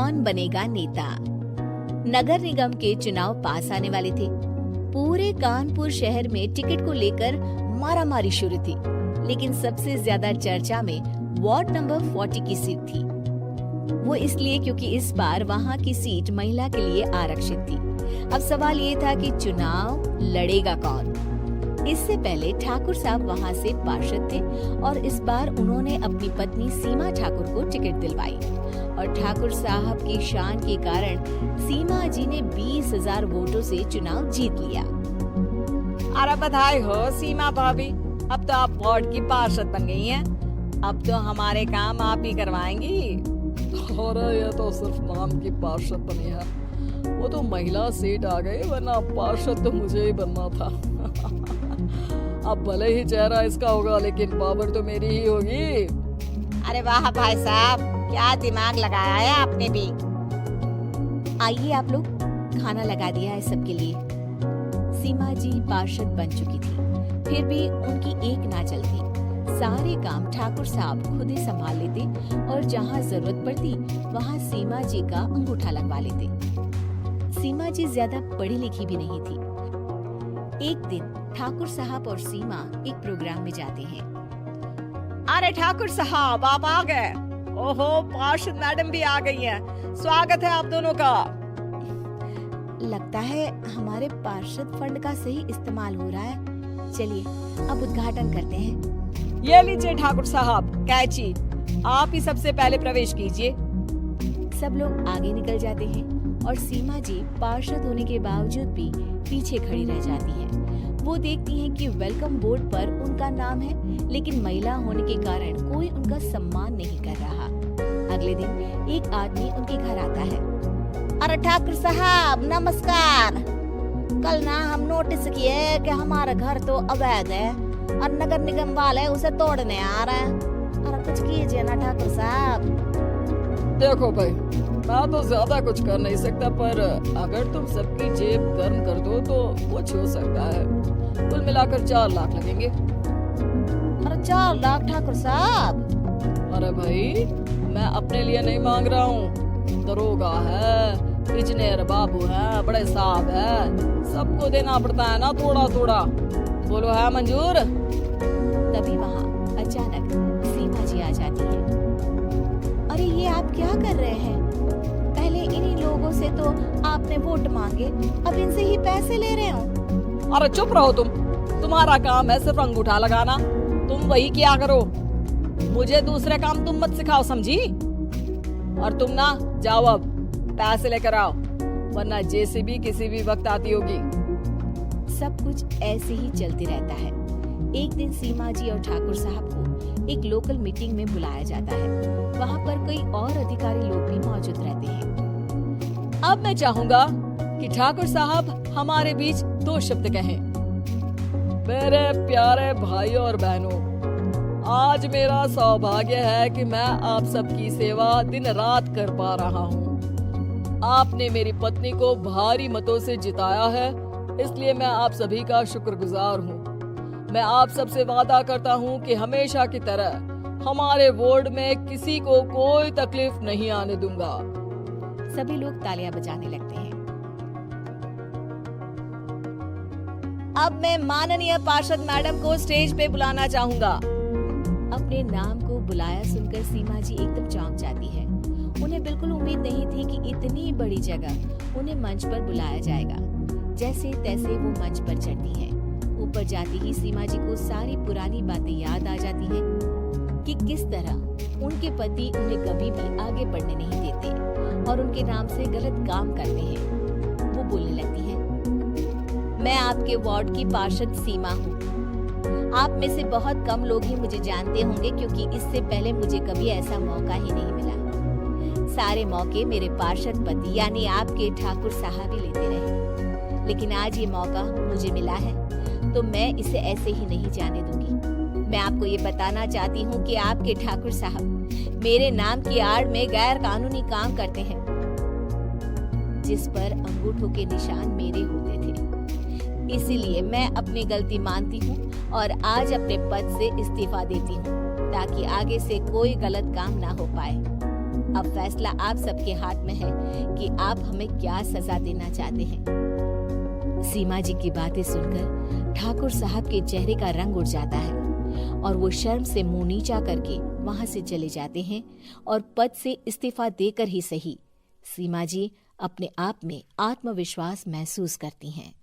कौन बनेगा नेता। नगर निगम के चुनाव पास आने वाले थे। पूरे कानपुर शहर में टिकट को लेकर मारामारी शुरू थी, लेकिन सबसे ज्यादा चर्चा में वार्ड नंबर 40 की सीट थी। वो इसलिए क्योंकि इस बार वहाँ की सीट महिला के लिए आरक्षित थी। अब सवाल ये था कि चुनाव लड़ेगा कौन। इससे पहले ठाकुर साहब वहाँ से पार्षद थे और इस बार उन्होंने अपनी पत्नी सीमा ठाकुर को टिकट दिलवाई और ठाकुर साहब की शान के कारण सीमा जी ने 20,000 वोटों से चुनाव जीत लिया। अरे बधाई हो सीमा भाभी, अब तो आप वार्ड की पार्षद बन गई हैं। अब तो हमारे काम आप ही करवाएंगी। अरे ये तो सिर्फ नाम की पार्षद बनी है, वो तो महिला सीट आ गई, वरना पार्षद तो मुझे ही बनना था। अब भले ही चेहरा इसका होगा, लेकिन पावर तो मेरी ही होगी। अरे वाह भाई साहब, क्या दिमाग लगाया है आपने भी। आइए आप लोग, खाना लगा दिया है सबके लिए। सीमा जी पार्षद बन चुकी थी, फिर भी उनकी एक ना चलती। सारे काम ठाकुर साहब खुद ही संभाल लेते और जहाँ जरूरत पड़ती वहाँ सीमा जी का अंगूठा लगवा लेते। सीमा जी ज्यादा पढ़ी लिखी भी नहीं थी। एक दिन ठाकुर साहब और सीमा एक प्रोग्राम में जाते हैं। अरे ठाकुर साहब आप आ गए। ओहो, पार्षद मैडम भी आ गई हैं। स्वागत है आप दोनों का। लगता है हमारे पार्षद फंड का सही इस्तेमाल हो रहा है। चलिए अब उद्घाटन करते हैं। ये लीजिए ठाकुर साहब कैची, आप ही सबसे पहले प्रवेश कीजिए। सब लोग आगे निकल जाते हैं और सीमा जी पार्षद होने के बावजूद भी पीछे खड़ी रह जाती हैं। वो देखती हैं कि वेलकम बोर्ड पर उनका नाम है, लेकिन महिला होने के कारण कोई उनका सम्मान नहीं कर रहा। अगले दिन एक आदमी उनके घर आता है। अरे ठाकुर साहब नमस्कार। कल ना हम नोटिस किए कि हमारा घर तो अवैध है और नगर निगम वाले उसे तोड़ने आ रहे हैं। अरे कुछ कीजिए ना ठाकुर साहब। देखो भाई, मैं तो ज्यादा कुछ कर नहीं सकता, पर अगर तुम सबकी जेब गर्म कर दो तो कुछ हो सकता है। कुल मिलाकर 4 लाख लगेंगे। अरे 4 लाख ठाकुर साहब। अरे भाई, मैं अपने लिए नहीं मांग रहा हूँ। दरोगा है, इंजीनियर बाबू है, बड़े साहब है, सबको देना पड़ता है ना थोड़ा थोड़ा। बोलो है मंजूर? तभी वहाँ अचानक सीमा जी आ जाती है। अरे ये आप क्या कर रहे हैं? पहले इन्हीं लोगों से तो आपने वोट मांगे, अब इनसे ही पैसे ले रहे हो। अरे चुप रहो तुम, तुम्हारा काम है सिर्फ अंगूठा लगाना, तुम वही किया करो। मुझे दूसरे काम तुम मत सिखाओ, समझी? और तुम ना जाओ, अब पैसे लेकर आओ, वरना जेसीबी किसी भी वक्त आती होगी। सब कुछ ऐसे ही चलते रहता है। एक दिन सीमा जी और ठाकुर साहब को एक लोकल मीटिंग में बुलाया जाता है। वहाँ पर कई और अधिकारी लोग भी मौजूद रहते हैं। अब मैं चाहूंगा कि ठाकुर साहब हमारे बीच 2 शब्द कहें। मेरे प्यारे भाइयों और बहनों, आज मेरा सौभाग्य है कि मैं आप सबकी सेवा दिन रात कर पा रहा हूँ। आपने मेरी पत्नी को भारी मतों से जिताया है, इसलिए मैं आप सभी का शुक्रगुजार हूँ। मैं आप सबसे वादा करता हूँ कि हमेशा की तरह हमारे वार्ड में किसी को कोई तकलीफ नहीं आने दूंगा। सभी लोग तालियां बजाने लगते हैं। अब मैं माननीय पार्षद मैडम को स्टेज पे बुलाना चाहूंगा। अपने नाम को बुलाया सुनकर सीमा जी एकदम चौंक जाती है। उन्हें बिल्कुल उम्मीद नहीं थी कि इतनी बड़ी जगह उन्हें मंच पर बुलाया जाएगा। जैसे तैसे वो मंच पर चढ़ती है। ऊपर जाती ही सीमा जी को सारी पुरानी बातें याद आ जाती हैं कि किस तरह उनके पति उन्हें कभी भी आगे बढ़ने नहीं देते और उनके नाम से गलत काम करते हैं। वो बोलने लगती है, मैं आपके वार्ड की पार्षद सीमा हूँ। आप में से बहुत कम लोग ही मुझे जानते होंगे, क्योंकि इससे पहले मुझे कभी ऐसा मौका ही नहीं मिला। सारे मौके मेरे पार्षद पति यानी आपके ठाकुर साहब ही लेते रहे, लेकिन आज ये मौका मुझे मिला है तो मैं इसे ऐसे ही नहीं जाने दूंगी। मैं आपको ये बताना चाहती हूँ कि आपके ठाकुर साहब मेरे नाम की आड़ में गैर कानूनी काम करते हैं, जिस पर अंगूठों के निशान मेरे होते थे। इसीलिए मैं अपनी गलती मानती हूँ और आज अपने पद से इस्तीफा देती हूँ, ताकि आगे से कोई गलत काम ना हो पाए। अब फैसला आप सबके हाथ में है कि आप हमें क्या सजा देना चाहते हैं। सीमा जी की बातें सुनकर ठाकुर साहब के चेहरे का रंग उड़ जाता है और वो शर्म से मुंह नीचा करके वहां से चले जाते हैं और पद से इस्तीफा देकर ही सही सीमा जी अपने आप में आत्मविश्वास महसूस करती हैं।